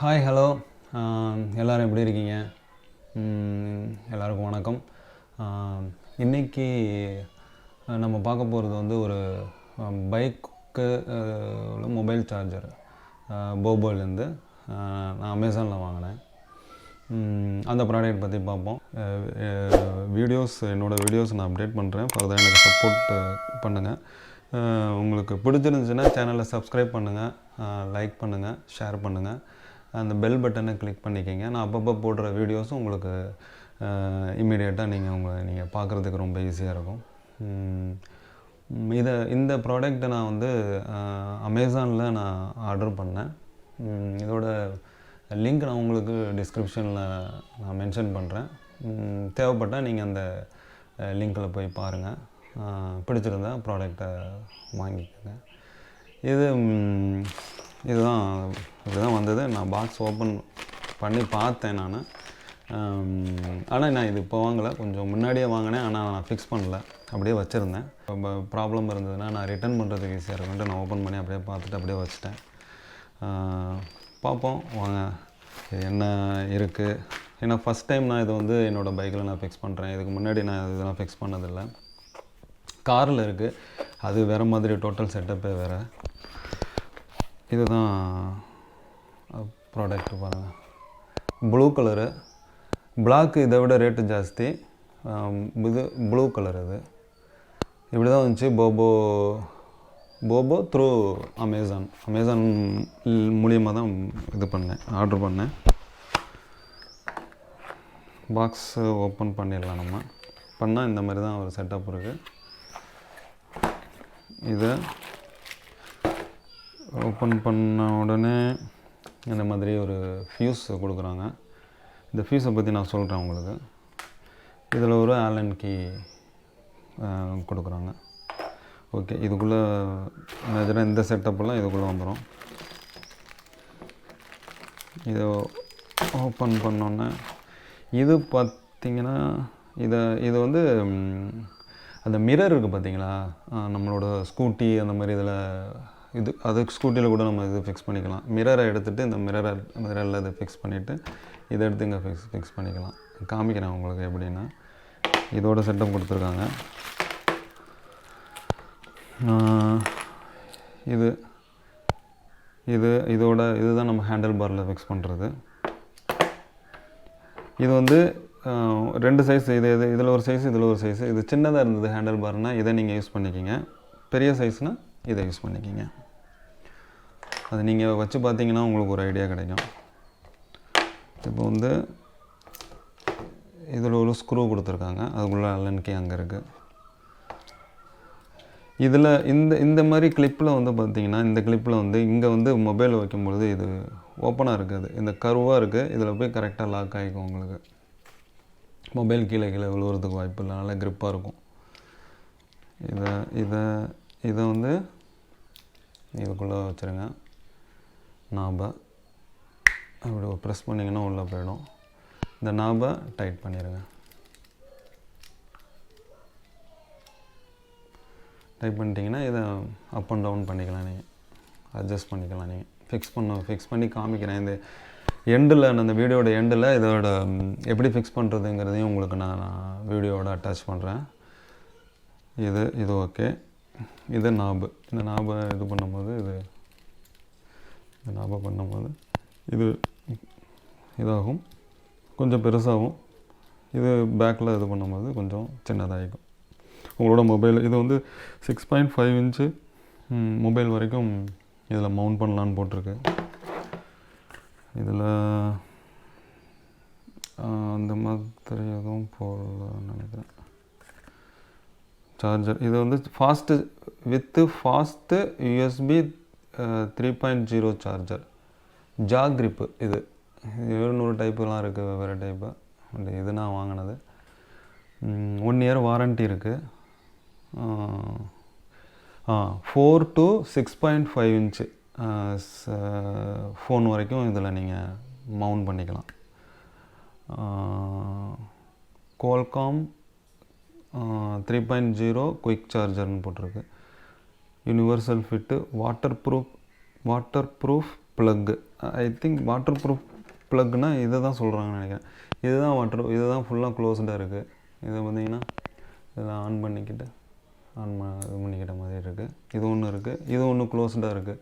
Hi hello எல்லோரும் எப்படி இருக்கீங்க? எல்லாருக்கும் வணக்கம். இன்றைக்கி நம்ம பார்க்க போகிறது வந்து ஒரு பைக்கு மொபைல் சார்ஜர் போபோலேருந்து நான் அமேசானில் வாங்கினேன். அந்த ப்ராடக்ட் பற்றி பார்ப்போம். என்னோடய வீடியோஸ் நான் அப்டேட் பண்ணுறேன். ஃபர்தர் எனக்கு சப்போர்ட் பண்ணுங்கள். உங்களுக்கு பிடிச்சிருந்துச்சுன்னா சேனலை சப்ஸ்கிரைப் பண்ணுங்கள், லைக் பண்ணுங்கள், ஷேர் பண்ணுங்கள், அந்த பெல் பட்டனை கிளிக் பண்ணிக்கிங்க. நான் அப்பப்போ போடுற வீடியோஸும் உங்களுக்கு இம்மிடியேட்டாக நீங்கள் பார்க்குறதுக்கு ரொம்ப ஈஸியாக இருக்கும். இந்த ப்ராடக்ட்டை நான் வந்து அமேசானில் நான் ஆர்டர் பண்ணேன். இதோட லிங்க் நான் உங்களுக்கு டிஸ்கிரிப்ஷனில் நான் மென்ஷன் பண்ணுறேன். தேவைப்பட்டால் நீங்கள் அந்த லிங்க்கில் போய் பாருங்கள். பிடிச்சிருந்தா ப்ராடக்டை வாங்கிக்கோங்க. இதுதான் வந்தது. நான் பாக்ஸ் ஓப்பன் பண்ணி பார்த்தேன் நான். ஆனால் நான் இது இப்போ வாங்கலை, கொஞ்சம் முன்னாடியே வாங்கினேன். ஆனால் நான் ஃபிக்ஸ் பண்ணல, அப்படியே வச்சுருந்தேன். இப்போ ப்ராப்ளம் இருந்ததுன்னா நான் ரிட்டர்ன் பண்ணுறதுக்கு ஈஸியாக இருக்குன்ட்டு நான் ஓப்பன் பண்ணி அப்படியே பார்த்துட்டு அப்படியே வச்சுட்டேன். பார்ப்போம் வாங்க இது என்ன இருக்குது. ஏன்னா ஃபஸ்ட் டைம் நான் இது வந்து என்னோடய பைக்கில் நான் ஃபிக்ஸ் பண்ணுறேன். இதுக்கு முன்னாடி நான் இதெல்லாம் ஃபிக்ஸ் பண்ணதில்லை. காரில் இருக்குது, அது வேறு மாதிரி, டோட்டல் செட்டப்பே வேறு. இதுதான் ப்ராடக்ட் பாருங்கள். ப்ளூ கலரு, பிளாக்கு இதை விட ரேட்டு ஜாஸ்தி. இது ப்ளூ கலர். இது இப்படி தான் வந்துச்சு. போபோ த்ரூ அமேசான் மூலியமாக தான் ஆர்டர் பண்ணேன். பாக்ஸ் ஓப்பன் பண்ணிடலாம். நம்ம பண்ணால் இந்த மாதிரி தான் ஒரு செட்டப் இருக்குது. இதை ஓப்பன் பண்ண உடனே இந்த மாதிரி ஒரு ஃபியூஸ் கொடுக்குறாங்க. இந்த ஃபியூஸை பற்றி நான் சொல்கிறேன் உங்களுக்கு. இதில் ஒரு ஆலன் கீ கொடுக்குறாங்க. ஓகே, இதுக்குள்ளே மேஜராக இந்த செட்டப்பெல்லாம் இதுக்குள்ளே வந்துடும். இதை ஓப்பன் பண்ணோன்னே இது பார்த்திங்கன்னா இது வந்து அந்த மிரர் இருக்குது பார்த்தீங்களா, நம்மளோட ஸ்கூட்டி அந்த மாதிரி இதில் அது ஸ்கூட்டியில் கூட நம்ம இது ஃபிக்ஸ் பண்ணிக்கலாம். மிரரை எடுத்துகிட்டு இந்த மிரரில் இதை ஃபிக்ஸ் பண்ணிவிட்டு இதை எடுத்து இங்கே ஃபிக்ஸ் பண்ணிக்கலாம். காமிக்கிறேன் உங்களுக்கு எப்படின்னா. இதோட செட்டப் கொடுத்துருக்காங்க. இதுதான் நம்ம ஹேண்டில் பாரில் ஃபிக்ஸ் பண்ணுறது. இது வந்து 2 சைஸ். இதில் ஒரு சைஸ், இதில் ஒரு சைஸு. இது சின்னதாக இருந்தது ஹேண்டில் பார்னால் இதை நீங்கள் யூஸ் பண்ணிக்கிங்க. பெரிய சைஸ்னால் இதை யூஸ் பண்ணிக்கிங்க. அது நீங்கள் வச்சு பார்த்தீங்கன்னா உங்களுக்கு ஒரு ஐடியா கிடைக்கும். இப்போ வந்து இதில் ஒரு ஸ்க்ரூ கொடுத்துருக்காங்க. அதுக்குள்ளே அல்லன் கீ அங்கே இருக்குது. இதில் இந்த மாதிரி கிளிப்பில் வந்து பார்த்திங்கன்னா, இந்த கிளிப்பில் வந்து இங்கே வந்து மொபைல் வைக்கும்பொழுது இது ஓப்பனாக இருக்குது. இந்த கர்வாக இருக்குது. இதில் போய் கரெக்டாக லாக் ஆகிக்கும். உங்களுக்கு மொபைல் கீழே விழுவுறதுக்கு வாய்ப்பு இல்லை. நல்லா க்ரிப்பாக இருக்கும். இதை வந்து இதுக்குள்ளே வச்சுருங்க. நாபை அப்படி ப்ரெஸ் பண்ணிங்கன்னா உள்ளே போயிடும். இந்த நாபை டைட் பண்ணிடுங்க. டைட் பண்ணிட்டீங்கன்னா இதை அப் அண்ட் டவுன் பண்ணிக்கலாம். நீங்கள் அட்ஜஸ்ட் பண்ணிக்கலாம். நீங்கள் ஃபிக்ஸ் பண்ணி காமிக்கிறேன். இந்த எண்டில், அந்த வீடியோட எண்டில் இதோட எப்படி ஃபிக்ஸ் பண்ணுறதுங்கிறதையும் உங்களுக்கு நான் வீடியோவோட அட்டாச் பண்ணுறேன். இது ஓகே. இது நாபு. இந்த நாபை இது பண்ணும்போது இது இதாகும், கொஞ்சம் பெருசாகும். இது பேக்கில் இது பண்ணும்போது கொஞ்சம் சின்னதாகிக்கும் உங்களோட மொபைல். இது வந்து 6.5 இன்ச்சு மொபைல் வரைக்கும் இதில் மவுண்ட் பண்ணலான்னு போட்டிருக்கு. இதில் அந்த மாதிரி எதுவும் போடலான்னு நினைக்கிறேன். சார்ஜர் இது வந்து ஃபாஸ்ட்டு USB 3.0 சார்ஜர். ஜா கிரிப்பு. இது 700 டைப்புலாம் இருக்குது, வெவ்வேறு டைப்பு. இது நான் வாங்கினது. 1 இயர் வாரண்ட்டி இருக்குது. 4 to 6.5 இன்ச்சு ஃபோன் வரைக்கும் இதில் நீங்கள் மவுண்ட் பண்ணிக்கலாம். கோல்காம் 3.0 குயிக் சார்ஜர்னு போட்டிருக்கு. Universal fit, waterproof plug. I think waterproof ப்ளக்னா இதை தான் சொல்கிறாங்கன்னு நினைக்கிறேன். இதுதான் ஃபுல்லாக க்ளோஸ்டாக இருக்குது. இதை பார்த்தீங்கன்னா இதெல்லாம் ஆன் பண்ணிக்கிட்டு இது பண்ணிக்கிட்ட மாதிரி இருக்குது. இது ஒன்று இருக்குது, இது ஒன்று க்ளோஸ்டாக இருக்குது.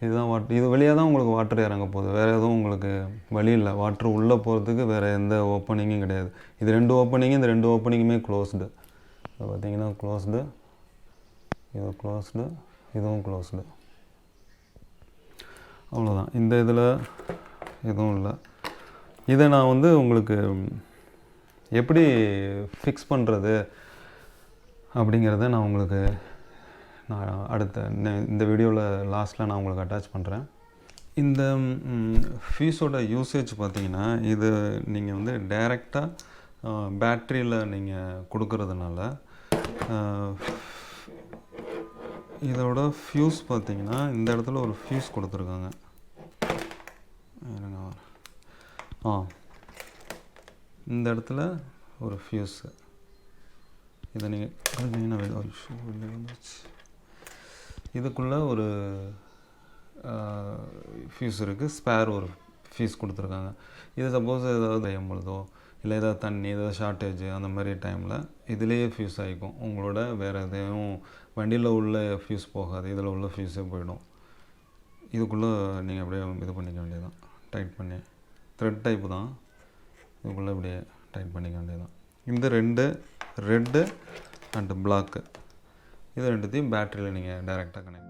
இதுதான் இது வழியாக தான் உங்களுக்கு வாட்டர் இறங்க போகுது. வேறு எதுவும் உங்களுக்கு வழி இல்லை. வாட்டர் உள்ளே போகிறதுக்கு வேறு எந்த ஓப்பனிங்கும் கிடையாது. இது 2 ஓப்பனிங்கு, இந்த 2 ஓப்பனிங்குமே க்ளோஸ்டு. இது பார்த்திங்கன்னா க்ளோஸ்டு, இது க்ளோஸ்டு, இதுவும் க்ளோஸ்டு. அவ்வளோதான். இந்த இதில் எதுவும் இல்லை. இதை நான் வந்து உங்களுக்கு எப்படி ஃபிக்ஸ் பண்ணுறது அப்படிங்கிறத நான் உங்களுக்கு அடுத்த இந்த வீடியோவில் லாஸ்ட்டில் நான் உங்களுக்கு அட்டாச் பண்ணுறேன். இந்த ஃபியூஸோட யூசேஜ் பார்த்திங்கன்னா, இது நீங்கள் வந்து டைரெக்டாக பேட்ரியில் நீங்கள் கொடுக்கறதுனால இதோட ஃபியூஸ் பார்த்திங்கன்னா இந்த இடத்துல ஒரு ஃபியூஸ் கொடுத்துருக்காங்க. இந்த இடத்துல ஒரு ஃபியூஸு. இதை நீங்கள் பார்த்தீங்கன்னா இதுக்குள்ளே ஒரு ஃபியூஸ் இருக்குது, ஸ்பேர் ஒரு ஃபியூஸ் கொடுத்துருக்காங்க. இது சப்போஸ் ஏதாவது பயம் பொழுதோ இல்லை ஏதாவது தண்ணி ஏதாவது ஷார்ட்டேஜ் அந்த மாதிரி டைமில் இதுலேயே ஃபியூஸ் ஆகிக்கும். உங்களோட வேறு எதையும் வண்டியில் உள்ள ஃபியூஸ் போகாது, இதில் உள்ள ஃபியூஸே போயிடும். இதுக்குள்ளே நீங்கள் அப்படியே இது பண்ணிக்க வேண்டியதான், டைட் பண்ணி. த்ரெட் டைப்பு தான், இதுக்குள்ளே அப்படியே டைட் பண்ணிக்க வேண்டியதான். இந்த 2 ரெட்டு அண்டு பிளாக்கு, இது 2த்தையும் பேட்டரியில் நீங்கள் டைரெக்டாக கனெக்ட்.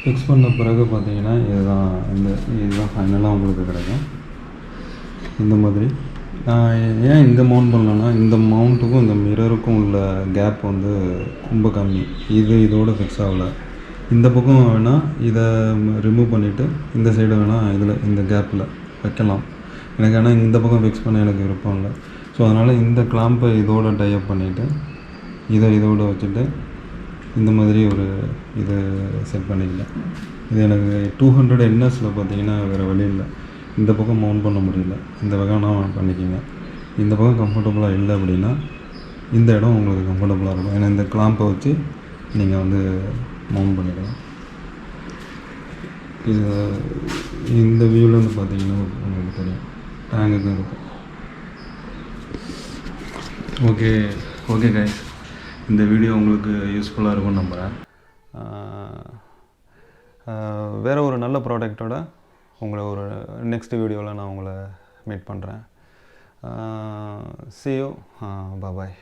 ஃபிக்ஸ் பண்ண பிறகு பார்த்தீங்கன்னா இதுதான் ஃபைனலாக உங்களுக்கு கிடைக்கும். இந்த மாதிரி நான் ஏன் இந்த மவுண்ட் பண்ணலன்னா, இந்த மவுண்ட்டுக்கும் இந்த மிரருக்கும் உள்ள கேப் வந்து ரொம்ப கம்மி. இதோட ஃபிக்ஸ் ஆகலை. இந்த பக்கம் வேணால் இதை ரிமூவ் பண்ணிவிட்டு இந்த சைடு வேணால் இதில் இந்த கேப்பில் வைக்கலாம். எனக்கு ஆனால் இந்த பக்கம் ஃபிக்ஸ் பண்ண எனக்கு விருப்பம் இல்லை. ஸோ அதனால் இந்த கிளாம்பை இதோட டைப் பண்ணிவிட்டு இதோட வச்சுட்டு இந்த மாதிரி ஒரு இது செட் பண்ணிக்கலாம். இது எனக்கு 200 NSல பார்த்தீங்கன்னா வேறு வழி இல்லை. இந்த பக்கம் மவுண்ட் பண்ண முடியல, இந்த பக்கம் நான் பண்ணிக்கிங்க. இந்த பக்கம் கம்ஃபர்டபுளாக இல்லை அப்படின்னா இந்த இடம் உங்களுக்கு கம்ஃபர்டபுளாக இருக்கும். ஏன்னா இந்த கிளாம்பை வச்சு நீங்கள் வந்து மவுண்ட் பண்ணிக்கலாம். இது இந்த வியூவிலேருந்து பார்த்தீங்கன்னா உங்களுக்கு தெரியும், டேங்குக்கும் இருக்கும். ஓகே கைஸ், இந்த வீடியோ உங்களுக்கு யூஸ்ஃபுல்லாக இருக்கும்னு நம்புகிறேன். வேறு ஒரு நல்ல ப்ராடக்டோட உங்களை ஒரு நெக்ஸ்ட் வீடியோவில் நான் உங்களை மீட் பண்ணுறேன். See you. Bye bye.